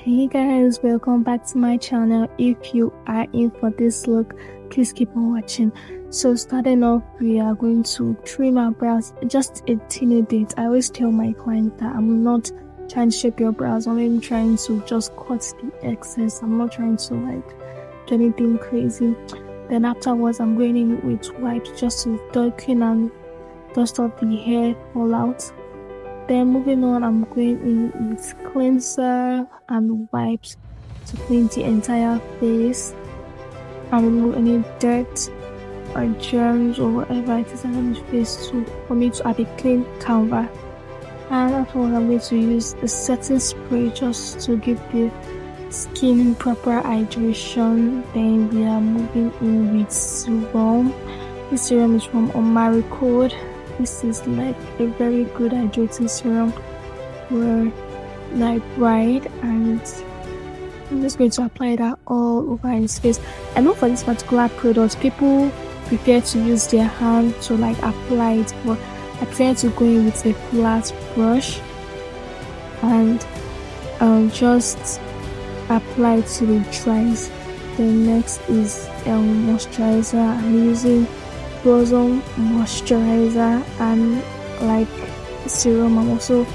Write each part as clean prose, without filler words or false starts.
Hey guys, welcome back to my channel. If you are in for this look, please keep on watching. So starting off, we are going to trim our brows just a teeny bit. I always tell my client that I'm not trying to shape your brows, I'm only trying to just cut the excess. I'm not trying to do anything crazy. Then afterwards, I'm going in with wipes just to darken and dust off the hair fallout. Then moving on, I'm going in with cleanser and wipes to clean the entire face and remove any dirt or germs or whatever it is on the face for me to have a clean canvas. And afterwards, I'm going to use a setting spray just to give the skin proper hydration. Then we are moving in with serum. This serum is from Omaricode. This is like a very good hydrating serum for bride, and I'm just going to apply that all over his face. I know for this particular product, people prefer to use their hand to apply it, but I prefer to go in with a flat brush and just apply it till it dries. Then next is moisturizer. I'm using Blossom moisturizer and serum. I'm also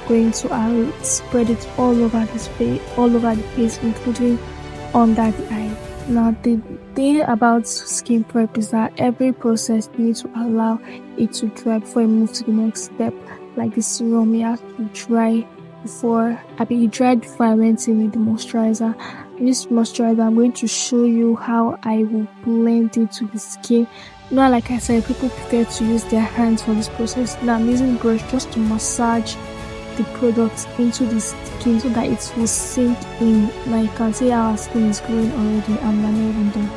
going to spread it all over the face, including under the eye. Now the thing about skin prep is that every process you need to allow it to dry before you move to the next step. Like the serum, you have to dry before it dried before I went in with the moisturizer. This moisturizer, I'm going to show you how I will blend it to the skin. Now, like I said, people prefer to use their hands for this process. Now I'm using brush just to massage the product into the skin so that it will sink in. Now you can see how our skin is glowing already, and we're not even done.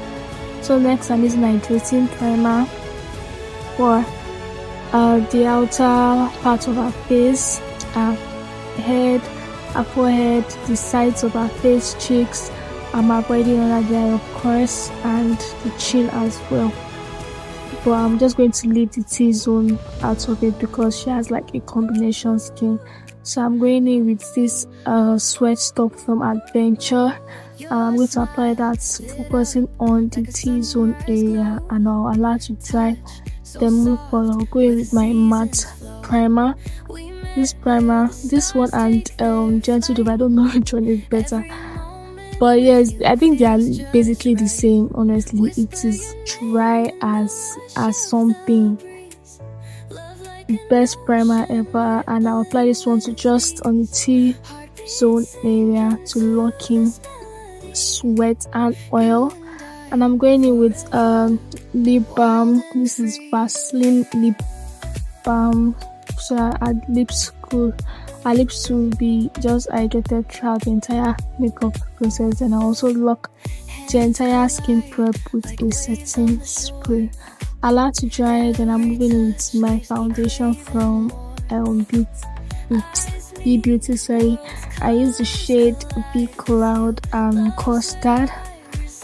So next, I'm using hydrating primer for the outer part of our face, our head, our forehead, the sides of our face, cheeks. I'm avoiding under the eye, of course, and the chin as well. But I'm just going to leave the T-zone out of it because she has a combination skin. So I'm going in with this sweat stuff from Adventure. I'm going to apply that, focusing on the T-zone area, and I'll allow it to dry. Then move forward, I'll go in with my matte primer. This one and Gentle Dove, I don't know which one is better. But yes, I think they are basically the same. Honestly, it is dry as something. Best primer ever, and I'll apply this one to just on the T-zone area to lock in sweat and oil. And I'm going in with lip balm. This is Vaseline lip balm, so our lips will be just hydrated throughout the entire makeup process. And I also lock the entire skin prep with a setting spray. Allow to dry. Then I'm moving into my foundation from Beauty. Sorry, I use the shade Be Cloud and Custard.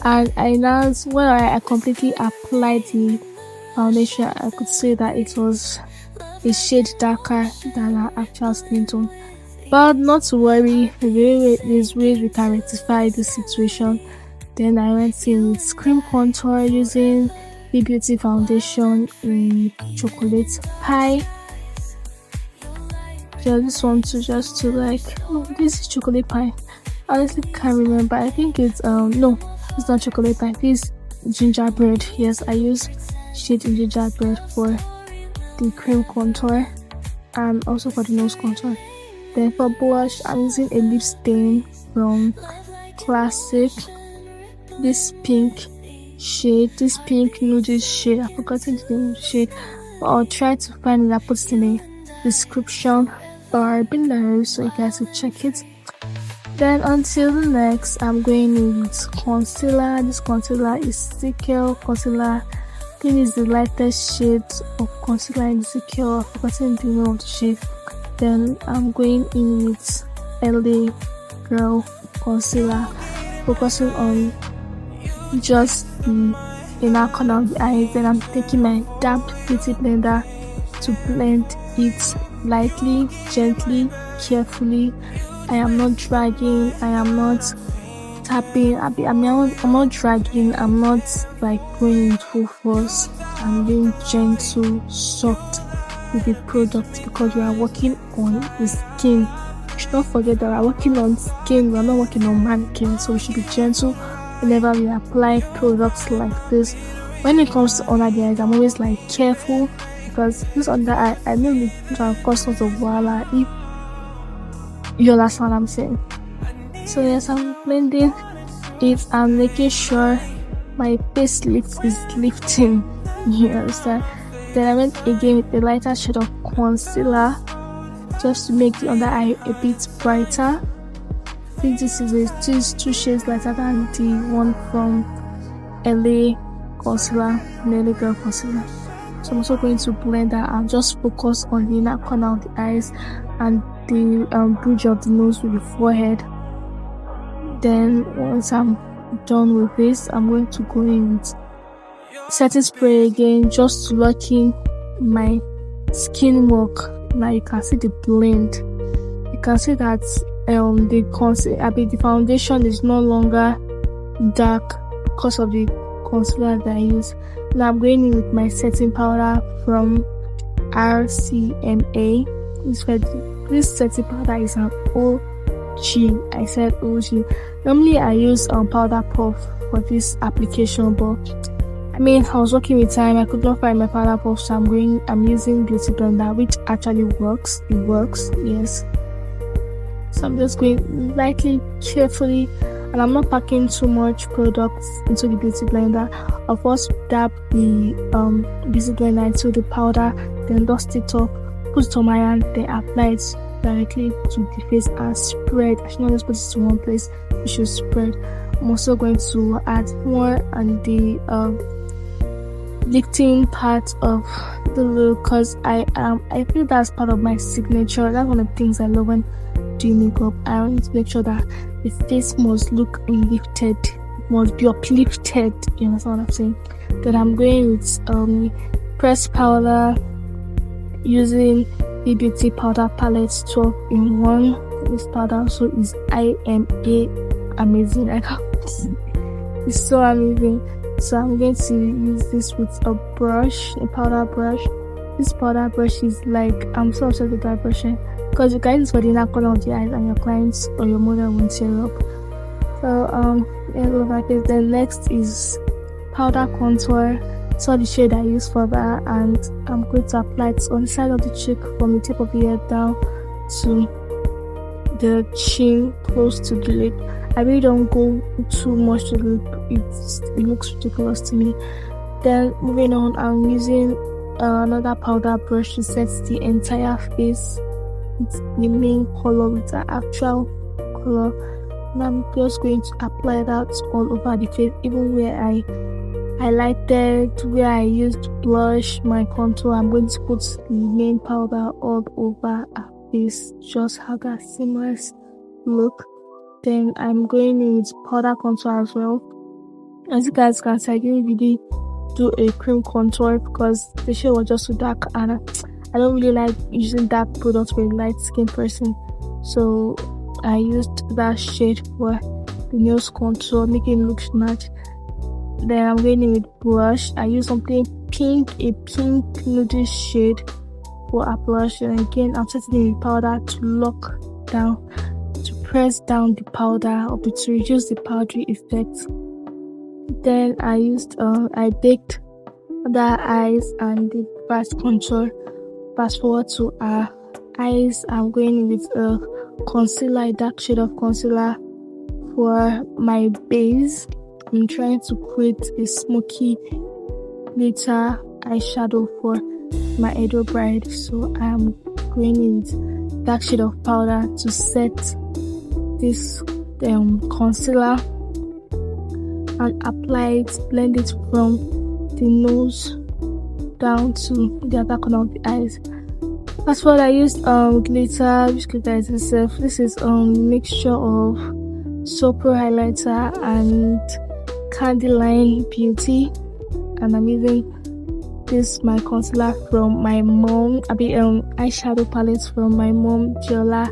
And when I completely applied the foundation, I could say that it was a shade darker than our actual skin tone. But not to worry, there's ways we can rectify this situation. Then I went in with cream contour using the Beauty foundation in Chocolate Pie. So this one this is Chocolate Pie. I honestly can't remember. I think it's no, it's not Chocolate Pie. This is Gingerbread. Yes, I use shade in Gingerbread for the cream contour and also for the nose contour. Then for blush, I'm using a lip stain from Classic. This pink nude shade. I've forgotten the name of the shade, but I'll try to find it. I'll put it in the description bar below so you guys will check it. Then until the next, I'm going in with concealer. This concealer is Zikel concealer. I think it's the lightest shade of concealer in Zikel. I've forgotten the name of the shade. Then I'm going in with LA Girl concealer, focusing on just the inner corner of the eyes. Then I'm taking my damp beauty blender to blend it lightly, gently, carefully, I am not dragging, I am not tapping, I'm not dragging, I'm not like going with full force. I'm being gentle, soft with the product because we are working on the skin. You should not forget that we are working on skin, we are not working on mannequin, so we should be gentle whenever we apply products like this. When it comes to under the eyes, I'm always like careful because this under eye, I know it can cause lots of wahala if you understand what I'm saying. So yes, I'm blending it and making sure my face lift is lifting. You understand? Then I went again with a lighter shade of concealer just to make the under eye a bit brighter. I think this is two shades lighter than the one from LA concealer, LA Girl concealer. So I'm also going to blend that and just focus on the inner corner of the eyes and the bridge of the nose with the forehead. Then once I'm done with this, I'm going to go in with setting spray again just to lock in my skin work. Now you can see the blend. You can see that the foundation is no longer dark because of the concealer that I use. Now I'm going in with my setting powder from RCMA. This setting powder is an OG. I said OG. Normally I use powder puff for this application, but I was working with time. I could not find my powder puff, so I'm using Beauty Blender, which actually works. It works, yes. So I'm just going lightly, carefully, and I'm not packing too much products into the Beauty Blender. I'll first dab the Beauty Blender into the powder, then dust it up, put it on my hand, then apply it directly to the face and spread. I should not just put it to one place, you should spread. I'm also going to add more on the lifting part of the look because I feel that's part of my signature. That's one of the things I love when doing makeup. I want to make sure that the face must look lifted, it must be uplifted. You understand what I'm saying? Then I'm going with pressed powder using the Beauty Powder Palette 12 in 1. This powder also is amazing. It's so amazing. So I'm going to use this with a brush, a powder brush. This powder brush is like, I'm so obsessed with that brushing because you can use for the inner corner of the eyes and your clients or your model won't tear up. So the next is powder contour. So the shade I use for that, and I'm going to apply it on the side of the cheek from the tip of the head down to the chin, close to the lip. I really don't go too much to the lip, it looks ridiculous to me. Then moving on, I'm using another powder brush to set the entire face with the main color, with the actual color. And I'm just going to apply that all over the face, even where I highlighted, where I used blush, my contour. I'm going to put the main powder all over our face, just have that seamless look. Then I'm going in with powder contour as well. As you guys can see, I didn't really do a cream contour because the shade was just too dark, and I don't really like using dark products for a light skin person. So I used that shade for the nose contour, making it look snatched. Then I'm going in with blush. I use something pink, a pink nude shade for a blush. And again, I'm setting it with powder to lock down, to press down the powder or to reduce the powdery effect. Then I baked the eyes and the fast contour. Fast forward to our eyes. I'm going in with a concealer, a dark shade of concealer for my base. I'm trying to create a smoky glitter eyeshadow for my gingerbread, so I'm going in with dark shade of powder to set this concealer and apply it, blend it from the nose down to the other corner of the eyes. As for I used glitter, which glitter is itself. This is mixture of Sooopro highlighter and Candybeautyline Beauty, and I'm using this my concealer from my mom, eyeshadow palette from my mom, Deola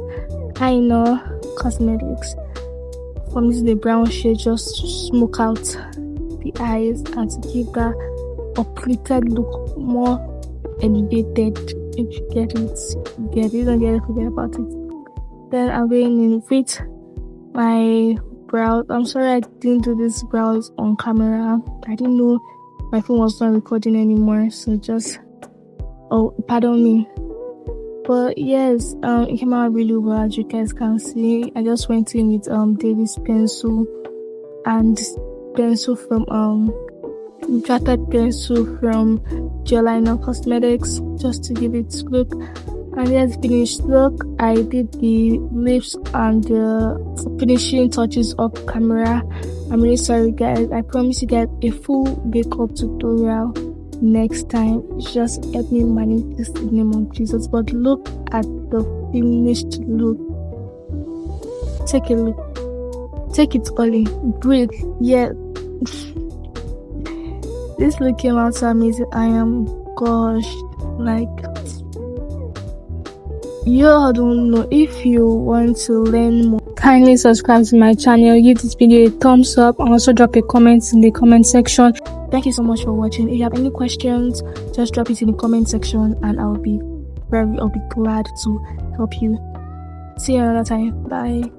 Aina Cosmetics. From using the brown shade, just to smoke out the eyes and to give that uplifted look, more elevated. If you get it, you get it. Don't get it, forget about it. Then I'm going in with my brows. I'm sorry I didn't do this brows on camera. I didn't know my phone was not recording anymore, so just pardon me. But yes, it came out really well, as you guys can see. I just went in with David's pencil and pencil from charted pencil from Deola Aina Cosmetics, just to give it look. And yes, finished look. I did the lips and the finishing touches off camera. I'm really sorry, guys. I promise you guys a full makeup tutorial next time. Just help me manage this in the name of Jesus. But look at the finished look. Take a look. Take it all in. Breathe. Yeah. This look came out so amazing. I am gosh, like, you all don't know. If you want to learn more, kindly subscribe to my channel, give this video a thumbs up, and also drop a comment in the comment section. Thank you so much for watching. If you have any questions, just drop it in the comment section and I'll be glad to help you. See you another time. Bye.